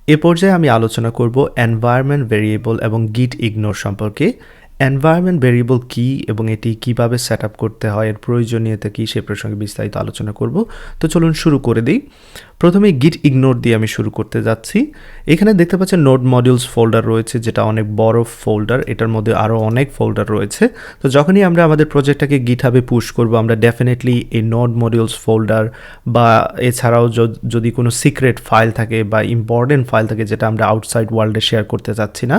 এ পর্যায়ে আমি আলোচনা করব এনভায়রনমেন্ট ভেরিয়েবল এবং গিট ইগনোর সম্পর্কে। এনভায়রনমেন্ট ভেরিয়েবল কী এবং এটি কিভাবে সেট আপ করতে হয়, এর প্রয়োজনীয়তা কী সে প্রসঙ্গে বিস্তারিত আলোচনা করব। তো চলুন শুরু করে দিই। প্রথমে গিট ইগনোর দিয়ে আমি শুরু করতে যাচ্ছি। এখানে দেখতে পাচ্ছেন নোড মডিউলস ফোল্ডার রয়েছে, যেটা অনেক বড় ফোল্ডার। এটার মধ্যে আরও অনেক ফোল্ডার রয়েছে। তো যখনই আমরা আমাদের প্রজেক্টটাকে গিটহাবে পুশ করব, আমরা ডেফিনেটলি এই নোড মডিউলস ফোল্ডার বা এছাড়াও যদি কোনো সিক্রেট ফাইল থাকে বা ইম্পর্টেন্ট ফাইল থাকে যেটা আমরা আউটসাইড ওয়ার্ল্ডে শেয়ার করতে চাচ্ছি না,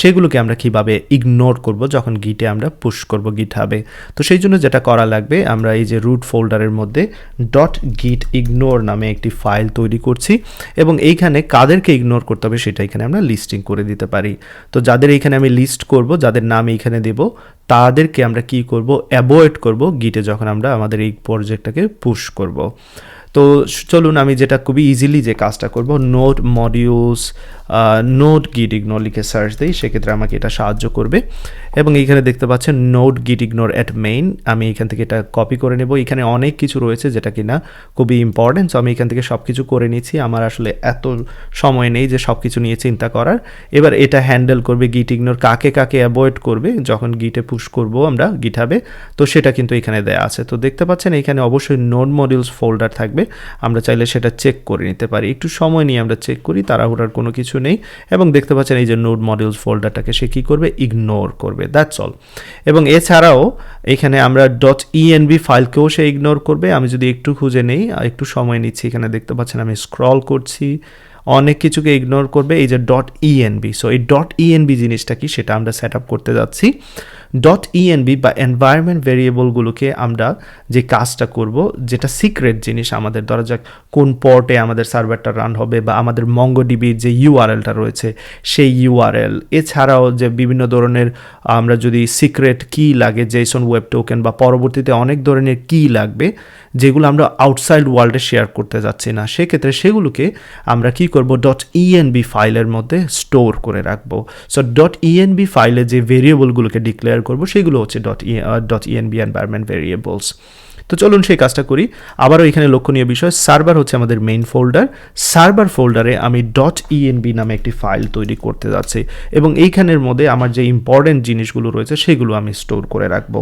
সেগুলোকে আমরা কিভাবে ইগনোর করব যখন গিটে আমরা পুশ করব গিটহাবে। তো সেই জন্য যেটা করা লাগবে, আমরা এই যে রুট ফোল্ডারের মধ্যে gitignore নামে একটি ফাইল তৈরি করছি এবং এইখানে কাদেরকে ইগনোর করতে হবে সেটা এখানে আমরা লিস্টিং করে দিতে পারি। তো যাদের এইখানে আমি লিস্ট করব, যাদের নাম এইখানে দেব, তাদেরকে আমরা কি করব, অ্যাভয়েড করব গিটে যখন আমরা আমাদের এই প্রজেক্টটাকে পুশ করব। তো চলুন আমি যেটা খুবই ইজিলি যে কাজটা করব, নোড মডিউলস নোড গিট ইগনোর লিখে সার্চ দিই, সেক্ষেত্রে আমাকে এটা সাহায্য করবে। এবং এইখানে দেখতে পাচ্ছেন নোড গিট ইগনোর অ্যাট মেইন, আমি এখান থেকে এটা কপি করে নেব। এখানে অনেক কিছু রয়েছে যেটা কিনা খুবই ইম্পর্টেন্ট, সো আমি এখান থেকে সব কিছু করে নিচ্ছি। আমার আসলে এত সময় নেই যে সব কিছু নিয়ে চিন্তা করার। এবার এটা হ্যান্ডেল করবে গিট ইগনোর, কাকে কাকে অ্যাভয়েড করবে যখন গিটে পুশ করব আমরা গিটহাবে, তো সেটা কিন্তু এখানে দেয়া আছে। তো দেখতে পাচ্ছেন এখানে অবশ্যই নোড মডিউলস ফোল্ডার থাকবে, আমরা চাইলে সেটা চেক করে নিতে পারি। একটু সময় নিয়ে আমরা চেক করি, তাড়াহুড়ার কোনো কিছু নেই। এবং দেখতে পাচ্ছেন এই যে নোড মডিউলস ফোল্ডারটাকে সে কী করবে, ইগনোর করবে, দ্যাটস অল। এবং এছাড়াও এখানে আমরা .env ফাইলকেও সে ইগনোর করবে। আমি যদি একটু খুঁজে নেই, একটু সময় নিচ্ছি, এখানে দেখতে পাচ্ছেন আমি স্ক্রল করছি, অনেক কিছুকে ইগনোর করবে। এই যে .env, সো এই .env জিনিসটা কি সেটা আমরা সেট আপ করতে যাচ্ছি। .env বা এনভায়রনমেন্ট ভেরিয়েবলগুলোকে আমরা যে কাজটা করব, যেটা সিক্রেট জিনিস আমাদের, ধরা যাক কোন পোর্টে আমাদের সার্ভারটা রান হবে বা আমাদের মঙ্গোডিবির যে ইউআরএলটা রয়েছে সেই ইউআরএল, এছাড়াও যে বিভিন্ন ধরনের আমরা যদি সিক্রেট কি লাগে, জেসন ওয়েব টোকেন বা পরবর্তীতে অনেক ধরনের কি লাগবে যেগুলো আমরা আউটসাইড ওয়ার্ল্ডে শেয়ার করতে যাচ্ছি না, সেক্ষেত্রে সেগুলোকে আমরা কি করব, .env ফাইলের মধ্যে স্টোর করে রাখবো। সো .env ফাইলে যে ভেরিয়েবলগুলোকে ডিক্লেয়ার করব সেগুলো হচ্ছে .env এনভায়রনমেন্ট ভেরিয়েবলস। তো চলুন সেই কাজটা করি। আবারও এখানে লক্ষণীয় বিষয়, সার্ভার হচ্ছে আমাদের মেইন ফোল্ডার। সার্ভার ফোল্ডারে আমি .env নামে একটি ফাইল তৈরি করতে যাচ্ছি এবং এইখানের মধ্যে আমার যে ইম্পর্টেন্ট জিনিসগুলো রয়েছে সেগুলো আমি স্টোর করে রাখবো।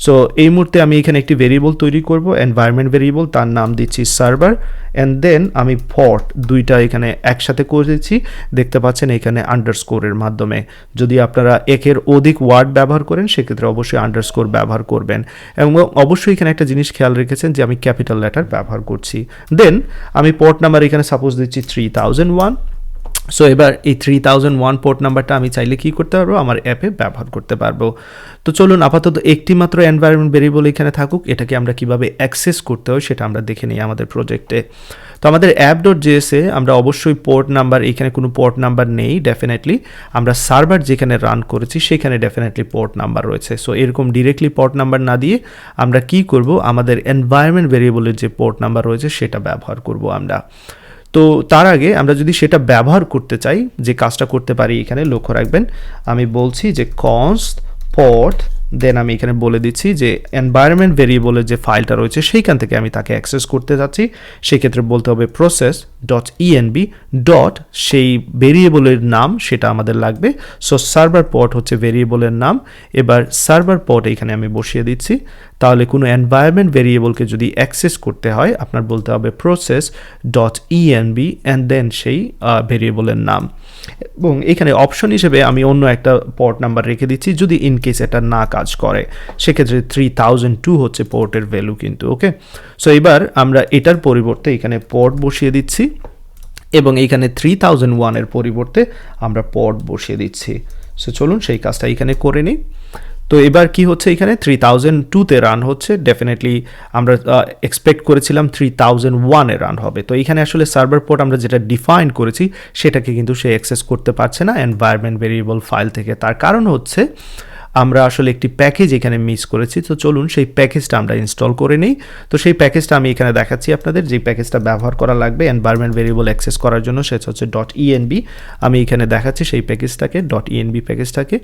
সো এই মুহূর্তে আমি এখানে একটি ভেরিয়েবল তৈরি করব, এনভায়রনমেন্ট ভেরিয়েবল, তার নাম দিচ্ছি সার্ভার। অ্যান্ড দেন আমি পোর্ট দুইটা এখানে একসাথে করে দিচ্ছি, দেখতে পাচ্ছেন এখানে আন্ডারস্কোরের মাধ্যমে। যদি আপনারা একের অধিক ওয়ার্ড ব্যবহার করেন সেক্ষেত্রে অবশ্যই আন্ডারস্কোর ব্যবহার করবেন। এবং অবশ্যই এখানে একটা জিনিস খেয়াল রেখেছেন যে আমি ক্যাপিটাল লেটার ব্যবহার করছি। দেন আমি পোর্ট নাম্বার এখানে সাপোজ দিচ্ছি 3001। সো এবার এই 3001 পোর্ট নাম্বারটা আমি চাইলে কি করতে পারবো, আমার অ্যাপে ব্যবহার করতে পারবো। তো চলুন আপাতত একটি মাত্র এনভায়রনমেন্ট ভেরিয়েবল এখানে থাকুক, এটাকে আমরা কিভাবে অ্যাক্সেস করতে হয় সেটা আমরা দেখে নিই আমাদের প্রজেক্টে। তো আমাদের app.js-এ আমরা অবশ্যই পোর্ট নাম্বার, এখানে কোনো পোর্ট নাম্বার নেই ডেফিনেটলি, আমরা সার্ভার যেখানে রান করেছি সেখানে ডেফিনেটলি পোর্ট নাম্বার রয়েছে। সো এরকম ডিরেক্টলি পোর্ট নাম্বার না দিয়ে আমরা কি করব, আমাদের এনভায়রনমেন্ট ভেরিয়েবলের যে পোর্ট নাম্বার রয়েছে সেটা ব্যবহার করব আমরা। তো তার আগে আমরা যদি সেটা ব্যবহার করতে চাই, যে কাজটা করতে পারি এখানে লক্ষ্য রাখবেন, আমি বলছি যে const port, দেন আমি এখানে বলে দিচ্ছি যে এনভায়রনমেন্ট ভেরিয়েবলের যে ফাইলটা রয়েছে সেইখান থেকে আমি তাকে অ্যাক্সেস করতে যাচ্ছি, সেক্ষেত্রে বলতে হবে process.env ডট সেই ভেরিয়েবলের নাম সেটা আমাদের লাগবে। সো সার্ভার পোর্ট হচ্ছে ভেরিয়েবলের নাম। এবার সার্ভার পোর্ট এখানে আমি বসিয়ে দিচ্ছি। তাহলে কোনো এনভায়রনমেন্ট ভেরিয়েবলকে যদি অ্যাক্সেস করতে হয় আপনার বলতে হবে process.env অ্যান্ড দেন সেই ভেরিয়েবলের নাম। এবং এখানে অপশন হিসেবে আমি অন্য একটা পোর্ট নাম্বার রেখে দিচ্ছি, যদি ইনকেস এটা না কাজ করে সেক্ষেত্রে 3002 হচ্ছে পোর্টের ভ্যালু কিন্তু। ওকে, সো এবার আমরা এটার পরিবর্তে এখানে পোর্ট বসিয়ে দিচ্ছি এবং এখানে 3001 এর পরিবর্তে আমরা পোর্ট বসিয়ে দিচ্ছি। সো চলুন সেই কাজটা এখানে করে নিই। তো এবার কি হচ্ছে, এখানে 3002-তে রান হচ্ছে, ডেফিনেটলি আমরা এক্সপেক্ট করেছিলাম 3001-এ রান হবে। তো এখানে আসলে সার্ভার পোর্ট আমরা যেটা ডিফাইন করেছি সেটাকে কিন্তু সে অ্যাক্সেস করতে পারছে না এনভায়রনমেন্ট ভেরিয়েবল ফাইল থেকে। তার কারণ হচ্ছে আমরা আসলে একটি প্যাকেজ এখানে মিস করেছি। তো চলুন সেই প্যাকেজটা আমরা ইনস্টল করে নিই। তো সেই প্যাকেজটা আমি এখানে দেখাচ্ছি আপনাদের, যে প্যাকেজটা ব্যবহার করা লাগবে এনভায়রনমেন্ট ভেরিয়েবল অ্যাক্সেস করার জন্য, সেটা হচ্ছে .env। আমি এখানে দেখাচ্ছি সেই প্যাকেজটাকে, .env প্যাকেজটাকে,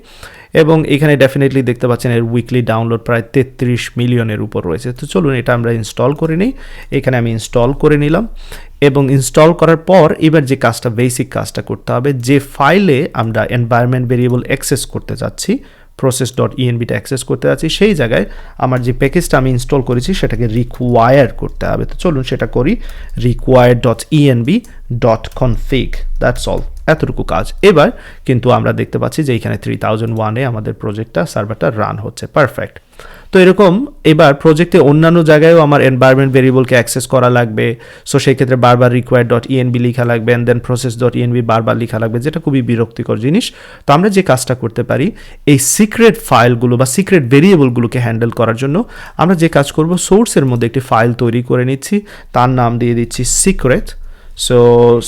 এবং এখানে ডেফিনেটলি দেখতে পাচ্ছেন এর উইকলি ডাউনলোড প্রায় 33 মিলিয়নের উপর রয়েছে। তো চলুন এটা আমরা ইনস্টল করে নিই। এখানে আমি ইনস্টল করে নিলাম, এবং ইনস্টল করার পর এবার যে কাজটা, বেসিক কাজটা করতে হবে, যে ফাইলে আমরা এনভায়রনমেন্ট ভেরিয়েবল অ্যাক্সেস করতে যাচ্ছি, process.envটা অ্যাক্সেস করতে যাচ্ছি, সেই জায়গায় আমার যে প্যাকেজটা আমি ইনস্টল করেছি সেটাকে রিকোয়ার করতে হবে। তো চলুন সেটা করি, require.env.config, দ্যাটস অল, এতটুকু কাজ। এবার কিন্তু আমরা দেখতে পাচ্ছি যে এখানে 3001-এ আমাদের প্রজেক্টটা, সার্ভারটা রান হচ্ছে, পারফেক্ট। তো এরকম এবার প্রজেক্টে অন্যান্য জায়গায়ও আমার এনভায়রনমেন্ট ভেরিয়েবলকে অ্যাক্সেস করা লাগবে। সো সেই ক্ষেত্রে বারবার require.env লেখা লাগবে, অ্যান্ড দেন process.env বারবার লেখা লাগবে, যেটা খুবই বিরক্তিকর জিনিস। তো আমরা যে কাজটা করতে পারি, এই সিক্রেট ফাইলগুলো বা সিক্রেট ভেরিয়েবলগুলোকে হ্যান্ডেল করার জন্য আমরা যে কাজ করব, সোর্সের মধ্যে একটি ফাইল তৈরি করে নিচ্ছি, তার নাম দিয়ে দিচ্ছি সিক্রেট। সো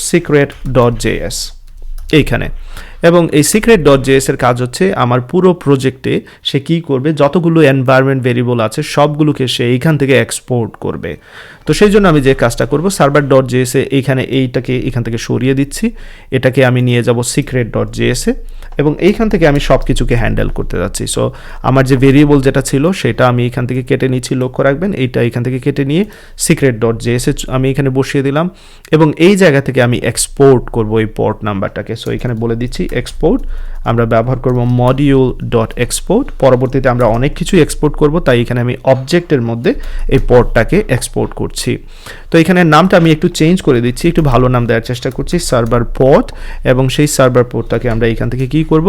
secret.js এইখানে, এবং এই secret.js এর কাজ হচ্ছে আমার পুরো প্রজেক্টে সে কী করবে, যতগুলো এনভায়রনমেন্ট ভেরিয়েবল আছে সবগুলোকে সে এইখান থেকে এক্সপোর্ট করবে। তো সেই জন্য আমি যে কাজটা করব, server.js এ এইখানে এইটাকে এখান থেকে সরিয়ে দিচ্ছি, এটাকে আমি নিয়ে যাব secret.js এ, এবং এইখান থেকে আমি সব কিছুকে হ্যান্ডেল করতে যাচ্ছি। সো আমার যে ভেরিয়েবল যেটা ছিল সেটা আমি এখান থেকে কেটে নিচ্ছি, লক্ষ্য রাখবেন এইটা এখান থেকে কেটে নিয়ে secret.js এ আমি এখানে বসিয়ে দিলাম, এবং এই জায়গা থেকে আমি এক্সপোর্ট করব এই পোর্ট নাম্বারটাকে। সো এখানে বলে দিচ্ছি এক্সপোর্ট, আমরা ব্যবহার করব module.export। পরবর্তীতে আমরা অনেক কিছু এক্সপোর্ট করব, তাই এখানে আমি অবজেক্টের মধ্যে এই পোর্টটাকে এক্সপোর্ট করছি। তো এখানে নামটা আমি একটু চেঞ্জ করে দিচ্ছি, একটু ভালো নাম দেওয়ার চেষ্টা করছি, সার্ভার পোর্ট, এবং সেই সার্ভার পোর্টটাকে আমরা এখান থেকে কি করব,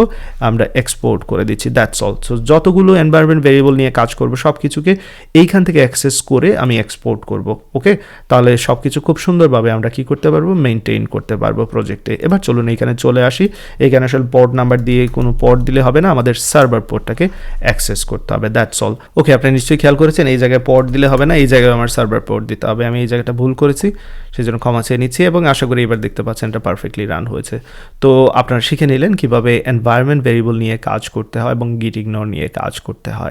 আমরা এক্সপোর্ট করে দিচ্ছি, দ্যাটস অল। সো যতগুলো এনভায়রনমেন্ট ভেরিয়েবল নিয়ে কাজ করব সব কিছুকে এইখান থেকে অ্যাক্সেস করে আমি এক্সপোর্ট করব, ওকে। তাহলে সব কিছু খুব সুন্দরভাবে আমরা কি করতে পারবো, মেনটেন করতে পারবো প্রজেক্টে। এবার চলুন এখানে চলে আসি, এখানে আসলে পোর্ট নাম্বার দিয়ে কোনো পোর্ট দিলে হবে না, আমাদের সার্ভার পোর্টটাকে অ্যাক্সেস করতে হবে, দ্যাটস অল, ওকে। আপনি নিশ্চয়ই খেয়াল করেছেন এই জায়গায় পোর্ট দিলে হবে না, এই জায়গায় আমার সার্ভার পোর্ট দিতে হবে। আমি এই জায়গাটা ভুল করেছি, সেই জন্য ক্ষমা চেয়ে নিচ্ছি, এবং আশা করি এবার দেখতে পাচ্ছেন এটা পারফেক্টলি রান হয়েছে। তো আপনারা শিখে নিলেন কিভাবে এনভায়রনমেন্ট ভেরিয়েবল নিয়ে কাজ করতে হয় এবং gitignore নিয়ে কাজ করতে হয়।